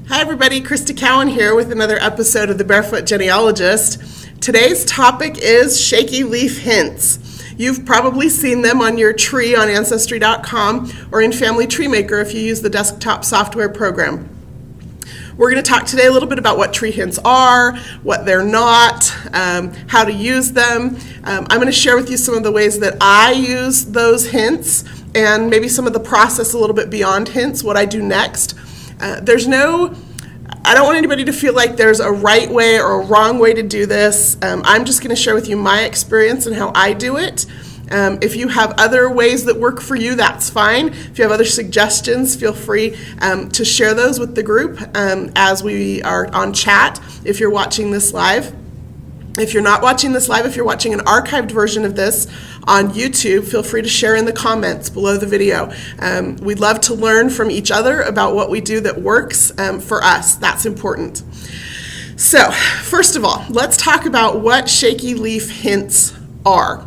Hi everybody, Crista Cowan here with another episode of The Barefoot Genealogist. Today's topic is shaky leaf hints. You've probably seen them on your tree on Ancestry.com or in Family Tree Maker if you use the desktop software program. We're going to talk today a little bit about what tree hints are, what they're not, how to use them. I'm going to share with you some of the ways that I use those hints and maybe some of the process a little bit beyond hints, what I do next. I don't want anybody to feel like there's a right way or a wrong way to do this. I'm just going to share with you my experience and how I do it. If you have other ways that work for you, that's fine. If you have other suggestions, feel free to share those with the group as we are on chat if you're watching this live. If you're not watching this live, if you're watching an archived version of this on YouTube, feel free to share in the comments below the video. We'd love to learn from each other about what we do that works for us. That's important. So, first of all, let's talk about what shaky leaf hints are.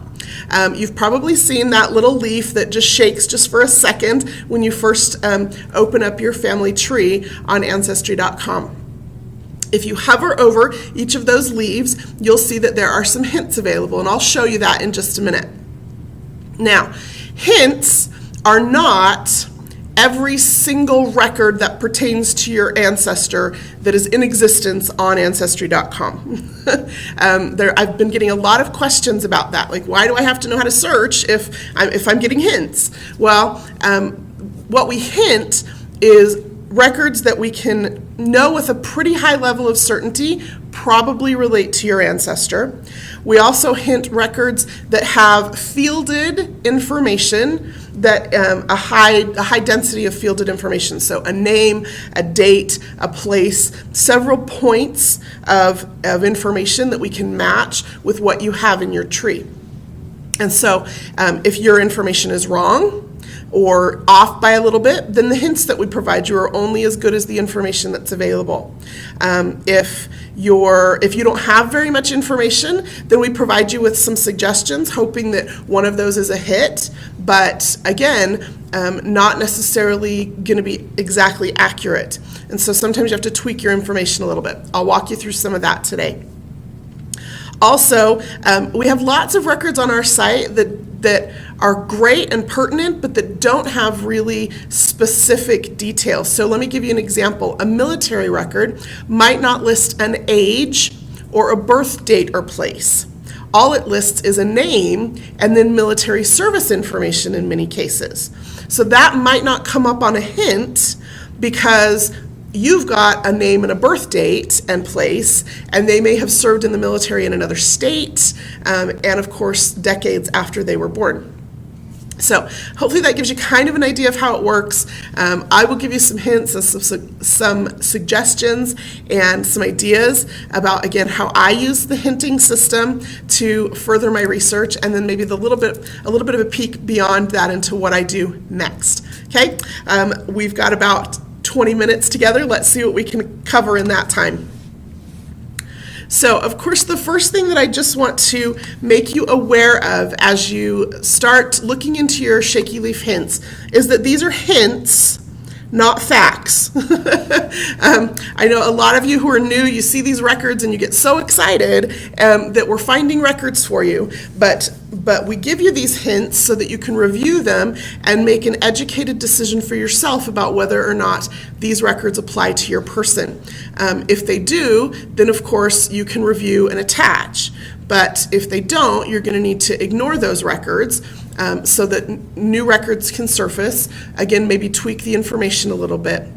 You've probably seen that little leaf that just shakes just for a second when you first open up your family tree on Ancestry.com. If you hover over each of those leaves, you'll see that there are some hints available, and I'll show you that in just a minute. Now, hints are not every single record that pertains to your ancestor that is in existence on Ancestry.com. I've been getting a lot of questions about that, like why do I have to know how to search if I'm getting hints? Well, what we hint is records that we can know with a pretty high level of certainty probably relate to your ancestor. We also hint records that have fielded information, that a high density of fielded information. So a name, a date, a place, several points of information that we can match with what you have in your tree. And so if your information is wrong, or off by a little bit, then the hints that we provide you are only as good as the information that's available. If you don't have very much information, then we provide you with some suggestions, hoping that one of those is a hit, but again, not necessarily going to be exactly accurate. And so sometimes you have to tweak your information a little bit. I'll walk you through some of that today. Also, we have lots of records on our site that are great and pertinent, but that don't have really specific details. So let me give you an example. A military record might not list an age or a birth date or place. All it lists is a name and then military service information in many cases. So that might not come up on a hint because you've got a name and a birth date and place, and they may have served in the military in another state, and of course, decades after they were born. So hopefully that gives you kind of an idea of how it works. I will give you some hints and some suggestions and some ideas about, again, how I use the hinting system to further my research, and then maybe a little bit of a peek beyond that into what I do next. Okay, we've got about 20 minutes together. Let's see what we can cover in that time. So, of course, the first thing that I just want to make you aware of as you start looking into your shaky leaf hints is that these are hints, not facts. I know a lot of you who are new, you see these records and you get so excited that we're finding records for you, but we give you these hints so that you can review them and make an educated decision for yourself about whether or not these records apply to your person. If they do, then of course you can review and attach. But if they don't, you're going to need to ignore those records so that new records can surface. Again, maybe tweak the information a little bit.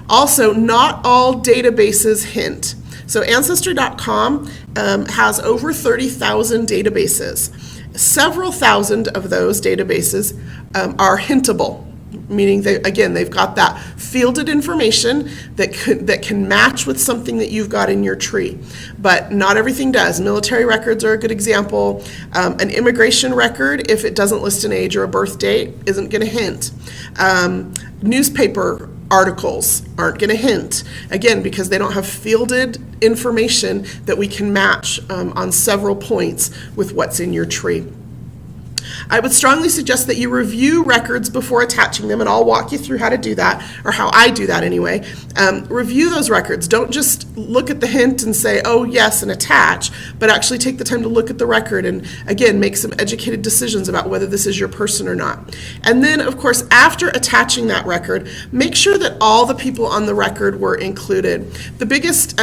Also, not all databases hint. So Ancestry.com has over 30,000 databases. Several thousand of those databases are hintable, meaning they've got that fielded information that can match with something that you've got in your tree. But not everything does. Military records are a good example. An immigration record, if it doesn't list an age or a birth date, isn't going to hint. Newspaper articles aren't going to hint, again, because they don't have fielded information that we can match on several points with what's in your tree. I would strongly suggest that you review records before attaching them, and I'll walk you through how to do that, or how I do that anyway. Review those records. Don't just look at the hint and say, oh yes, and attach, but actually take the time to look at the record and, again, make some educated decisions about whether this is your person or not. And then, of course, after attaching that record, make sure that all the people on the record were included. The biggest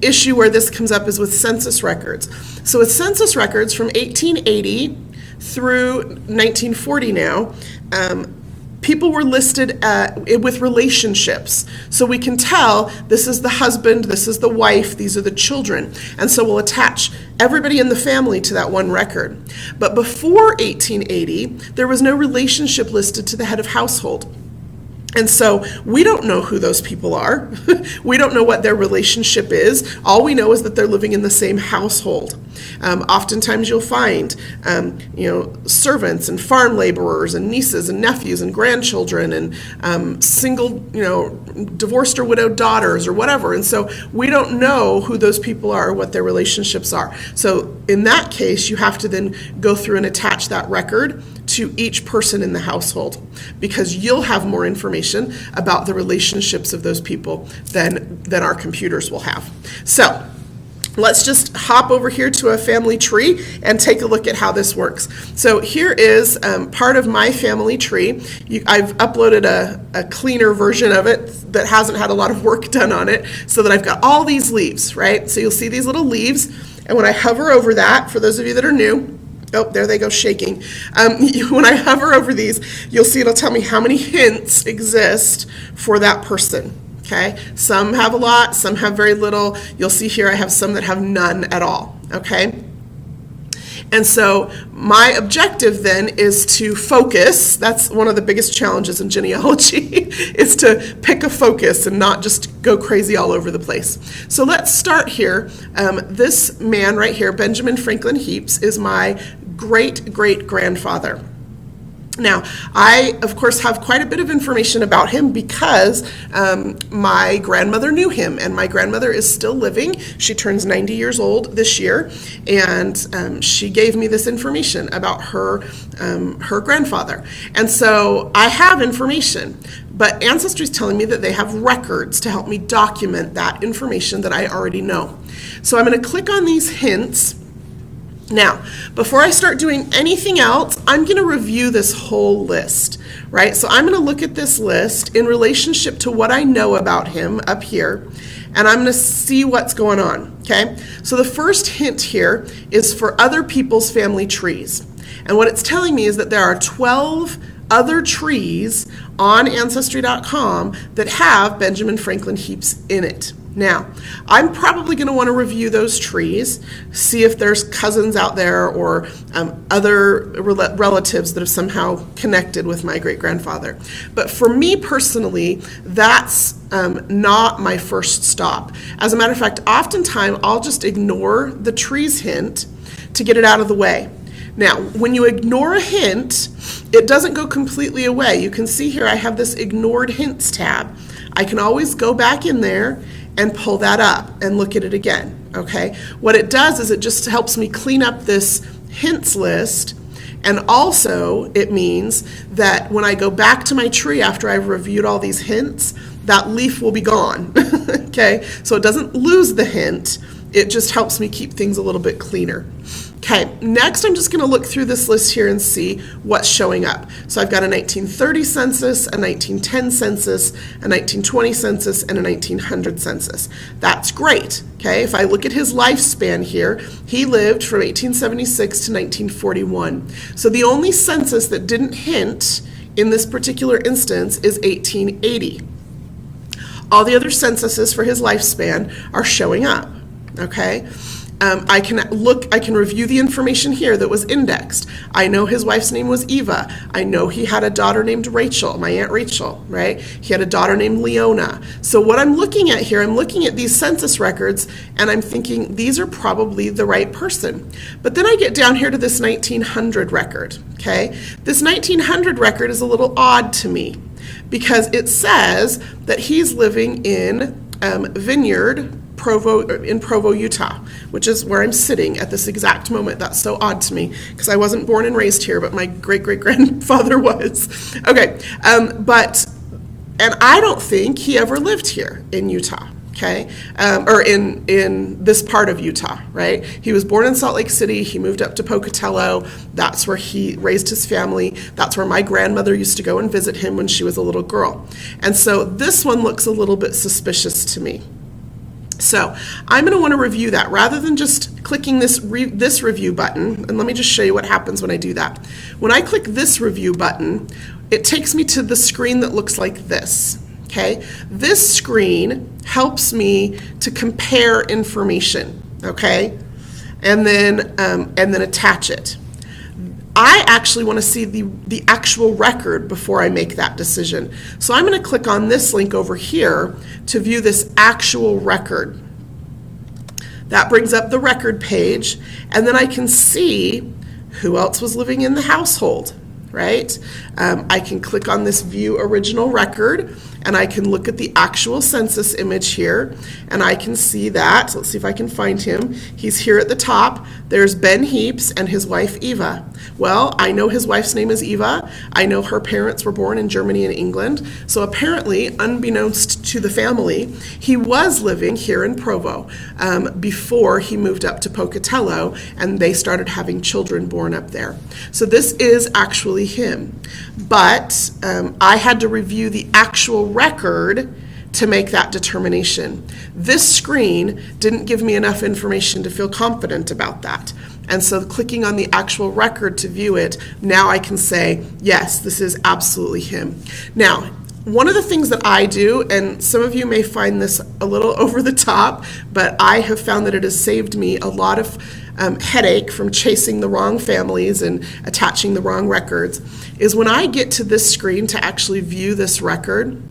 issue where this comes up is with census records. So with census records from 1880 through 1940 now, people were listed with relationships. So we can tell this is the husband, this is the wife, these are the children. And so we'll attach everybody in the family to that one record. But before 1880, there was no relationship listed to the head of household. And so we don't know who those people are. We don't know what their relationship is. All we know is that they're living in the same household. Oftentimes you'll find, servants and farm laborers and nieces and nephews and grandchildren and single, divorced or widowed daughters or whatever. And so we don't know who those people are or what their relationships are. So in that case, you have to then go through and attach that record to each person in the household, because you'll have more information about the relationships of those people than our computers will have. So let's just hop over here to a family tree and take a look at how this works. So here is part of my family tree. I've uploaded a cleaner version of it that hasn't had a lot of work done on it, so that I've got all these leaves, right? So you'll see these little leaves, and when I hover over that, for those of you that are new, oh, there they go shaking. When I hover over these, you'll see it'll tell me how many hints exist for that person. Okay, some have a lot, some have very little. You'll see here I have some that have none at all. Okay, and so my objective then is to focus. That's one of the biggest challenges in genealogy, is to pick a focus and not just go crazy all over the place. So let's start here. This man right here, Benjamin Franklin Heaps, is my great-great-grandfather. Now, I, of course, have quite a bit of information about him because my grandmother knew him, and my grandmother is still living. She turns 90 years old this year, and she gave me this information about her grandfather. And so I have information, but Ancestry is telling me that they have records to help me document that information that I already know. So I'm going to click on these hints. Now, before I start doing anything else, I'm going to review this whole list, right? So I'm going to look at this list in relationship to what I know about him up here, and I'm going to see what's going on, okay? So the first hint here is for other people's family trees. And what it's telling me is that there are 12 other trees on Ancestry.com that have Benjamin Franklin Heaps in it. Now, I'm probably going to want to review those trees, see if there's cousins out there or other relatives that have somehow connected with my great-grandfather. But for me personally, that's not my first stop. As a matter of fact, oftentimes I'll just ignore the trees hint to get it out of the way. Now, when you ignore a hint, it doesn't go completely away. You can see here I have this ignored hints tab. I can always go back in there and pull that up and look at it again, okay? What it does is it just helps me clean up this hints list, and also it means that when I go back to my tree after I've reviewed all these hints, that leaf will be gone, okay? So it doesn't lose the hint, it just helps me keep things a little bit cleaner. Okay, next I'm just going to look through this list here and see what's showing up. So I've got a 1930 census, a 1910 census, a 1920 census, and a 1900 census. That's great. Okay, if I look at his lifespan here, he lived from 1876 to 1941. So the only census that didn't hint in this particular instance is 1880. All the other censuses for his lifespan are showing up. Okay. I can review the information here that was indexed. I know his wife's name was Eva. I know he had a daughter named Rachel, my Aunt Rachel, right? He had a daughter named Leona. So what I'm looking at here, I'm looking at these census records, and I'm thinking these are probably the right person. But then I get down here to this 1900 record, okay? This 1900 record is a little odd to me because it says that he's living in Vineyard, Provo, Utah, which is where I'm sitting at this exact moment. That's so odd to me because I wasn't born and raised here, but my great-great-grandfather was. Okay, and I don't think he ever lived here in Utah. Okay, or in this part of Utah, right? He was born in Salt Lake City. He moved up to Pocatello. That's where he raised his family. That's where my grandmother used to go and visit him when she was a little girl. And so this one looks a little bit suspicious to me. So I'm going to want to review that rather than just clicking this review button. And let me just show you what happens when I do that. When I click this review button, it takes me to the screen that looks like this. Okay, this screen helps me to compare information, okay, and then attach it. I actually want to see the actual record before I make that decision. So I'm going to click on this link over here to view this actual record. That brings up the record page, and then I can see who else was living in the household, right? I can click on this View Original Record, and I can look at the actual census image here, and I can see that. Let's see if I can find him. He's here at the top. There's Ben Heaps and his wife Eva. Well, I know his wife's name is Eva. I know her parents were born in Germany and England. So apparently, unbeknownst to the family, he was living here in Provo before he moved up to Pocatello, and they started having children born up there. So this is actually him. But I had to review the actual record to make that determination. This screen didn't give me enough information to feel confident about that. And so clicking on the actual record to view it, now I can say, yes, this is absolutely him. Now, one of the things that I do, and some of you may find this a little over the top, but I have found that it has saved me a lot of headache from chasing the wrong families and attaching the wrong records, is when I get to this screen to actually view this record,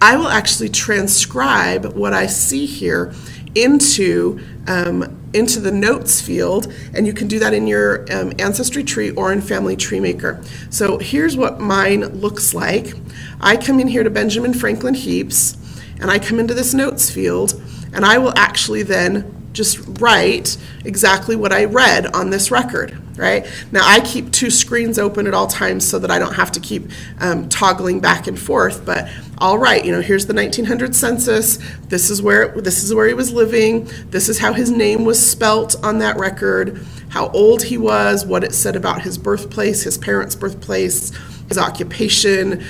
I will actually transcribe what I see here into the notes field, and you can do that in your Ancestry tree or in Family Tree Maker. So here's what mine looks like. I come in here to Benjamin Franklin Heaps, and I come into this notes field, and I will actually then just write exactly what I read on this record, right? Now I keep two screens open at all times so that I don't have to keep toggling back and forth, but I'll write, here's the 1900 census, this is where he was living, this is how his name was spelt on that record, how old he was, what it said about his birthplace, his parents' birthplace, his occupation.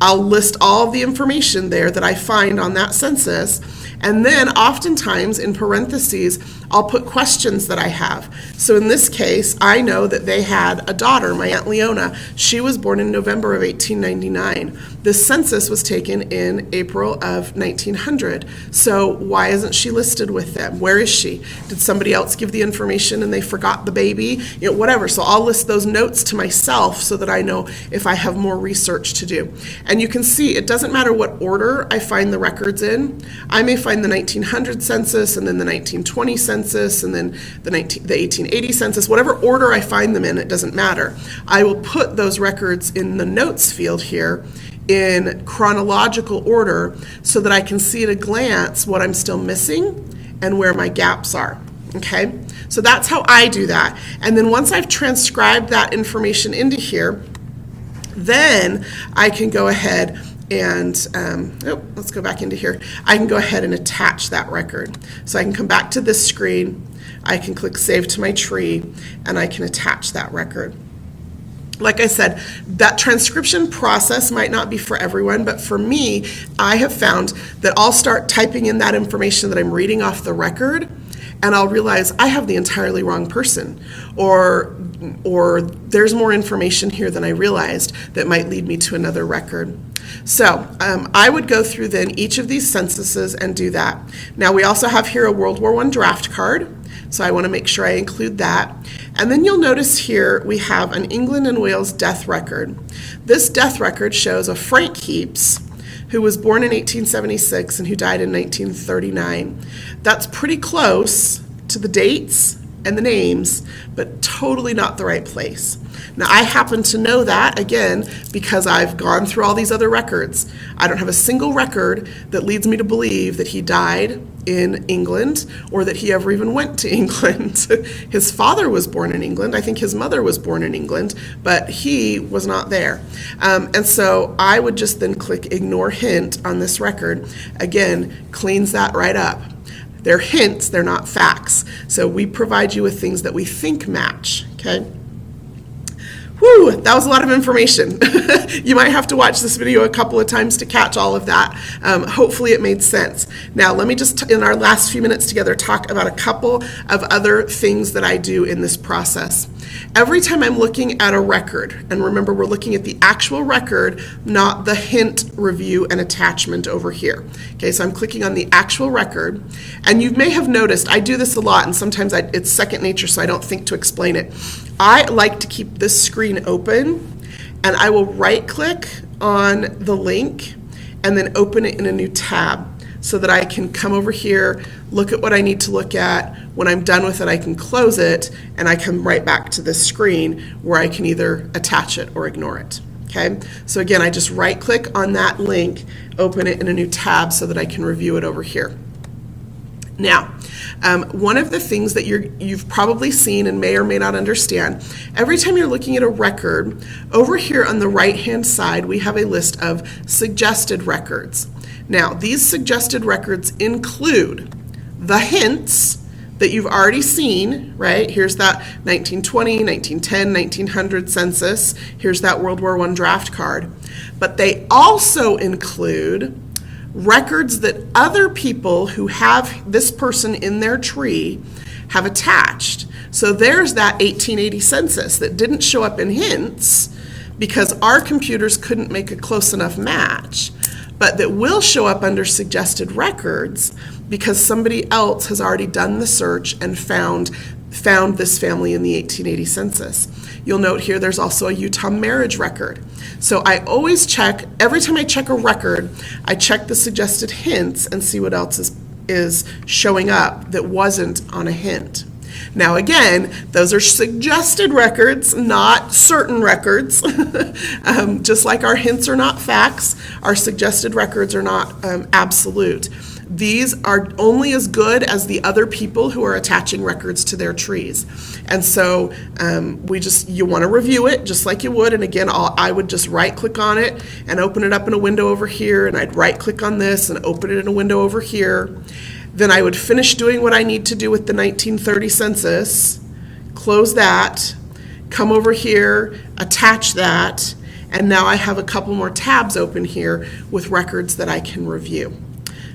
I'll list all of the information there that I find on that census. And then oftentimes in parentheses, I'll put questions that I have. So in this case, I know that they had a daughter, my Aunt Leona. She was born in November of 1899. This census was taken in April of 1900. So why isn't she listed with them? Where is she? Did somebody else give the information and they forgot the baby? Whatever. So I'll list those notes to myself so that I know if I have more research to do. And you can see it doesn't matter what order I find the records in. I may find the 1900 census and then the 1920 census and then the 1880 census. Whatever order I find them in, it doesn't matter. I will put those records in the notes field here in chronological order so that I can see at a glance what I'm still missing and where my gaps are. Okay, so that's how I do that. And then once I've transcribed that information into here, then I can go ahead and, let's go back into here. I can go ahead and attach that record. So I can come back to this screen, I can click Save to my tree, and I can attach that record. Like I said, that transcription process might not be for everyone, but for me, I have found that I'll start typing in that information that I'm reading off the record, and I'll realize I have the entirely wrong person, or there's more information here than I realized that might lead me to another record. So I would go through then each of these censuses and do that. Now we also have here a World War I draft card, so I want to make sure I include that. And then you'll notice here we have an England and Wales death record. This death record shows a Frank Heaps, who was born in 1876 and who died in 1939. That's pretty close to the dates, and the names, but totally not the right place. Now, I happen to know that, again, because I've gone through all these other records. I don't have a single record that leads me to believe that he died in England or that he ever even went to England. His father was born in England. I think his mother was born in England, but he was not there. And so I would just then click ignore hint on this record. Again, cleans that right up. They're hints, they're not facts. So we provide you with things that we think match, okay? Whew, that was a lot of information. You might have to watch this video a couple of times to catch all of that. Hopefully it made sense. Now, let me just, in our last few minutes together, talk about a couple of other things that I do in this process. Every time I'm looking at a record, and remember we're looking at the actual record, not the hint, review, and attachment over here. Okay, so I'm clicking on the actual record, and you may have noticed, I do this a lot, and sometimes it's second nature, so I don't think to explain it. I like to keep this screen open, and I will right-click on the link, and then open it in a new tab, so that I can come over here, look at what I need to look at. When I'm done with it, I can close it, and I come right back to this screen where I can either attach it or ignore it. Okay, so again, I just right-click on that link, open it in a new tab so that I can review it over here. Now, one of the things that you've probably seen and may or may not understand, every time you're looking at a record, over here on the right-hand side, we have a list of suggested records. Now, these suggested records include the hints that you've already seen, right? Here's that 1920, 1910, 1900 census. Here's that World War I draft card. But they also include records that other people who have this person in their tree have attached. So there's that 1880 census that didn't show up in hints because our computers couldn't make a close enough match, but that will show up under suggested records because somebody else has already done the search and found this family in the 1880 census. You'll note here there's also a Utah marriage record. So I always check, every time I check a record, I check the suggested hints and see what else is showing up that wasn't on a hint. Now again, those are suggested records, not certain records. Just like our hints are not facts, our suggested records are not absolute. These are only as good as the other people who are attaching records to their trees. And so you want to review it just like you would. And again, I would just right click on it and open it up in a window over here. And I'd right click on this and open it in a window over here. Then I would finish doing what I need to do with the 1930 census, close that, come over here, attach that, and now I have a couple more tabs open here with records that I can review.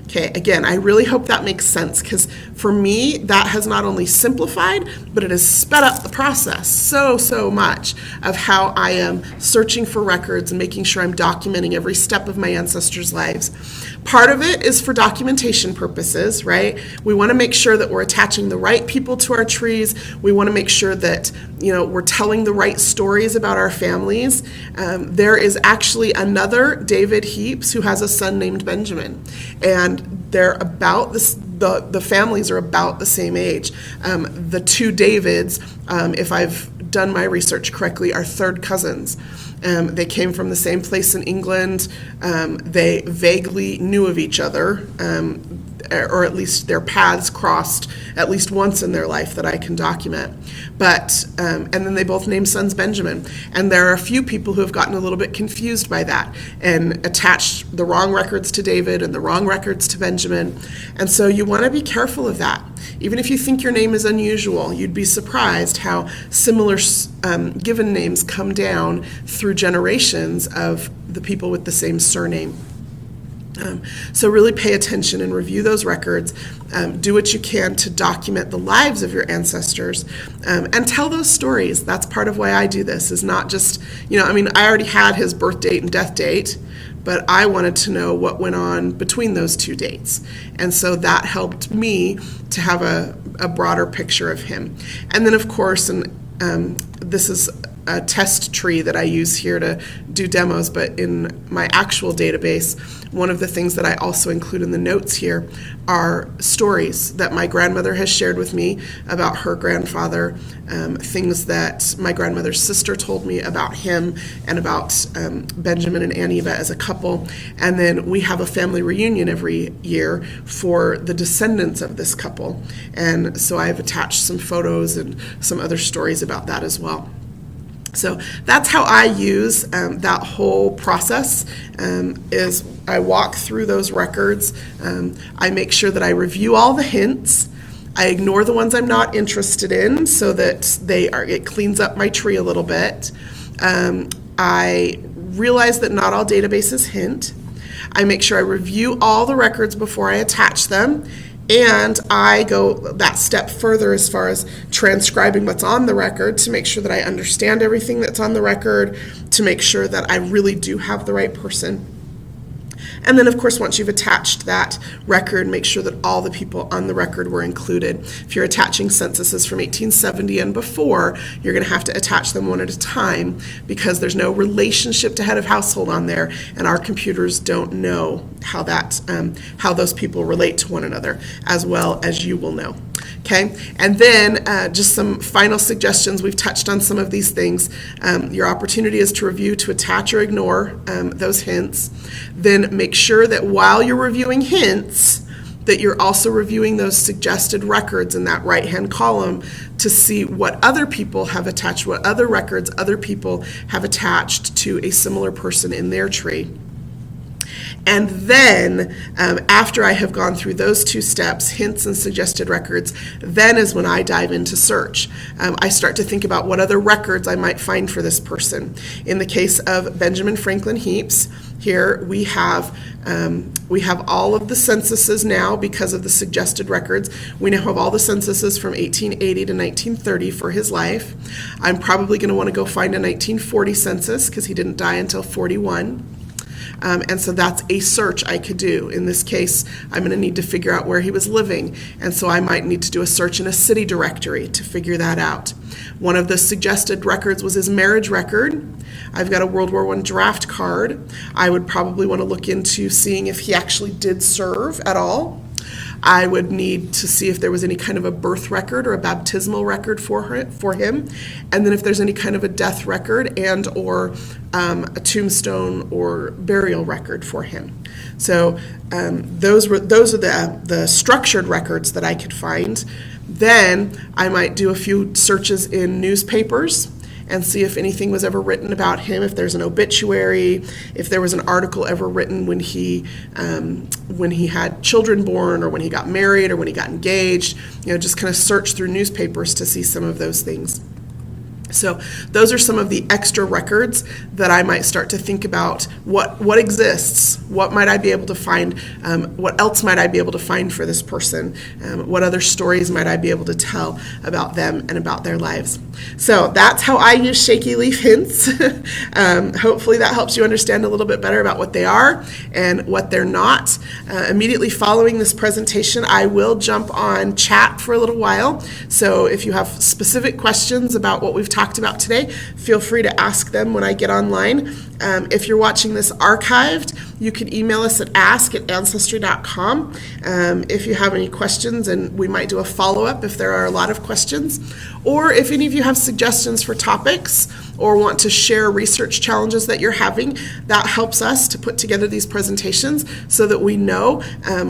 Okay, again, I really hope that makes sense because for me, that has not only simplified, but it has sped up the process so much of how I am searching for records and making sure I'm documenting every step of my ancestors' lives. Part of it is for documentation purposes, right? We want to make sure that we're attaching the right people to our trees. We want to make sure that, we're telling the right stories about our families. There is actually another David Heaps who has a son named Benjamin, and they're about this. The families are about the same age. The two Davids, if I've done my research correctly, are third cousins. They came from the same place in England. They vaguely knew of each other, or at least their paths crossed at least once in their life that I can document. But and then they both named sons Benjamin. And there are a few people who have gotten a little bit confused by that and attached the wrong records to David and the wrong records to Benjamin. And so you want to be careful of that. Even if you think your name is unusual, you'd be surprised how similar given names come down through generations of the people with the same surname. So really pay attention and review those records. Do what you can to document the lives of your ancestors and tell those stories. That's part of why I do this, is not just, I already had his birth date and death date, but I wanted to know what went on between those two dates. And so that helped me to have a broader picture of him. And then, of course, and this is a test tree that I use here to do demos, but in my actual database, one of the things that I also include in the notes here are stories that my grandmother has shared with me about her grandfather, things that my grandmother's sister told me about him and about Benjamin and Aniva as a couple. And then we have a family reunion every year for the descendants of this couple. And so I've attached some photos and some other stories about that as well. So that's how I use that whole process, is I walk through those records. I make sure that I review all the hints. I ignore the ones I'm not interested in so that it cleans up my tree a little bit. I realize that not all databases hint. I make sure I review all the records before I attach them. And I go that step further as far as transcribing what's on the record to make sure that I understand everything that's on the record, to make sure that I really do have the right person. And then, of course, once you've attached that record, make sure that all the people on the record were included. If you're attaching censuses from 1870 and before, you're going to have to attach them one at a time because there's no relationship to head of household on there, and our computers don't know how those people relate to one another, as well as you will know. Okay, and then just some final suggestions. We've touched on some of these things. Your opportunity is to review, to attach or ignore those hints. Then make sure that while you're reviewing hints, that you're also reviewing those suggested records in that right-hand column to see what other people have attached, what other records other people have attached to a similar person in their tree. And then after I have gone through those two steps, hints and suggested records, then is when I dive into search. I start to think about what other records I might find for this person. In the case of Benjamin Franklin Heaps, here we have all of the censuses now because of the suggested records. We now have all the censuses from 1880 to 1930 for his life. I'm probably going to want to go find a 1940 census because he didn't die until 41. And so that's a search I could do. In this case, I'm going to need to figure out where he was living, and so I might need to do a search in a city directory to figure that out. One of the suggested records was his marriage record. I've got a World War I draft card. I would probably want to look into seeing if he actually did serve at all. I would need to see if there was any kind of a birth record or a baptismal record for him, and then if there's any kind of a death record and or a tombstone or burial record for him. So those are the structured records that I could find. Then I might do a few searches in newspapers and see if anything was ever written about him, if there's an obituary, if there was an article ever written when he had children born, or when he got married, or when he got engaged. Just kind of search through newspapers to see some of those things. So those are some of the extra records that I might start to think about. What exists? What might I be able to find? What else might I be able to find for this person? What other stories might I be able to tell about them and about their lives? So that's how I use shaky leaf hints. Hopefully that helps you understand a little bit better about what they are and what they're not. Immediately following this presentation, I will jump on chat for a little while. So if you have specific questions about what we've talked about today, feel free to ask them when I get online. If you're watching this archived, you can email us at ask@ancestry.com if you have any questions, and we might do a follow-up if there are a lot of questions. Or if any of you have suggestions for topics or want to share research challenges that you're having, that helps us to put together these presentations so that we know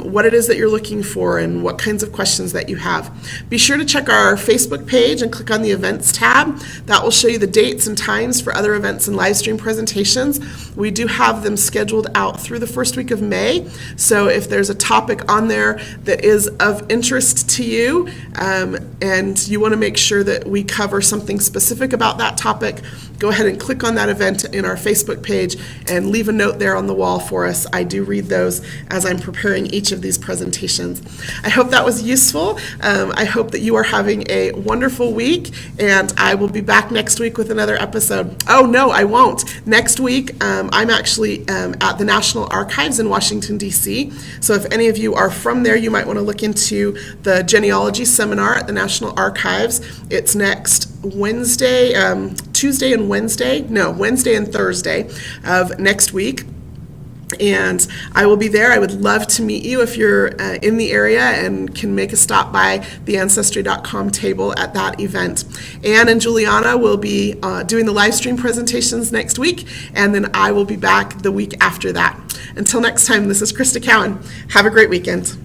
what it is that you're looking for and what kinds of questions that you have. Be sure to check our Facebook page and click on the events tab. That will show you the dates and times for other events and live stream presentations. We do have them scheduled out through the first week of May. So if there's a topic on there that is of interest to you and you want to make sure that we cover something specific about that topic, go ahead and click on that event in our Facebook page and leave a note there on the wall for us. I do read those as I'm preparing each of these presentations. I hope that was useful. I hope that you are having a wonderful week, and I will be back next week with another episode. Oh, no, I won't. Next week, I'm actually at the National Archives in Washington, D.C. So if any of you are from there, you might want to look into the genealogy seminar at the National Archives. It's next Wednesday, Wednesday and Thursday of next week. And I will be there. I would love to meet you if you're in the area and can make a stop by the Ancestry.com table at that event. Anne and Juliana will be doing the live stream presentations next week, and then I will be back the week after that. Until next time, this is Crista Cowan. Have a great weekend.